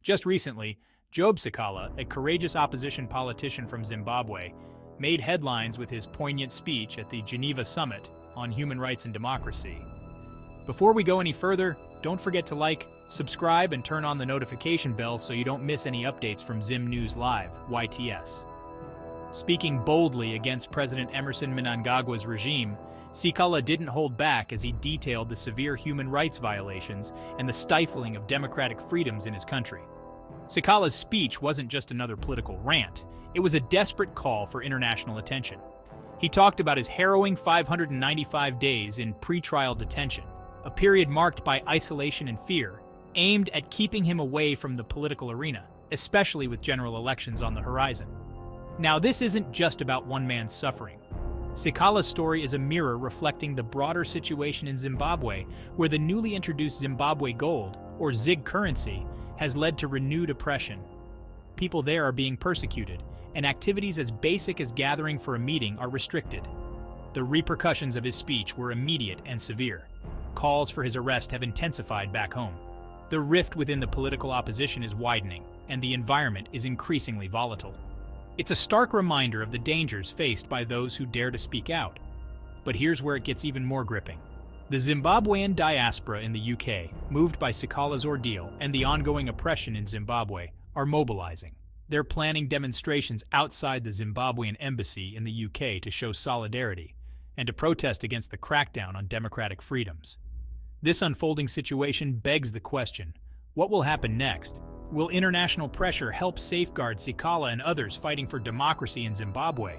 Just recently, Job Sikhala, a courageous opposition politician from Zimbabwe, made headlines with his poignant speech at the Geneva Summit on Human Rights and Democracy. Before we go any further, don't forget to like, subscribe, and turn on the notification bell so you don't miss any updates from Zim News Live, YTS. Speaking boldly against President Emerson Mnangagwa's regime, Sikhala didn't hold back as he detailed the severe human rights violations and the stifling of democratic freedoms in his country. Sikhala's speech wasn't just another political rant, it was a desperate call for international attention. He talked about his harrowing 595 days in pretrial detention, a period marked by isolation and fear, aimed at keeping him away from the political arena, especially with general elections on the horizon. Now, this isn't just about one man's suffering. Sikhala's story is a mirror reflecting the broader situation in Zimbabwe, where the newly introduced Zimbabwe gold, or ZiG currency, has led to renewed oppression. People there are being persecuted, and activities as basic as gathering for a meeting are restricted. The repercussions of his speech were immediate and severe. Calls for his arrest have intensified back home. The rift within the political opposition is widening, and the environment is increasingly volatile. It's a stark reminder of the dangers faced by those who dare to speak out. But here's where it gets even more gripping. The Zimbabwean diaspora in the UK, moved by Sikhala's ordeal and the ongoing oppression in Zimbabwe, are mobilizing. They're planning demonstrations outside the Zimbabwean embassy in the UK to show solidarity and to protest against the crackdown on democratic freedoms. This unfolding situation begs the question, what will happen next? Will international pressure help safeguard Sikhala and others fighting for democracy in Zimbabwe?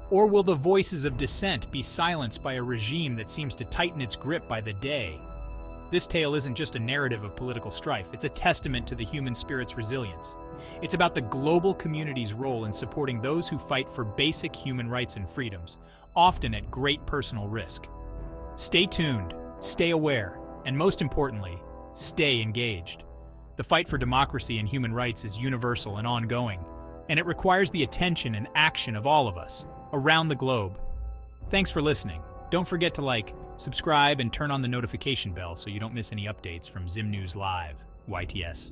Or will the voices of dissent be silenced by a regime that seems to tighten its grip by the day? This tale isn't just a narrative of political strife, it's a testament to the human spirit's resilience. It's about the global community's role in supporting those who fight for basic human rights and freedoms, often at great personal risk. Stay tuned, stay aware, and most importantly, stay engaged. The fight for democracy and human rights is universal and ongoing, and it requires the attention and action of all of us, around the globe. Thanks for listening. Don't forget to like, subscribe, and turn on the notification bell so you don't miss any updates from Zim News Live, YTS.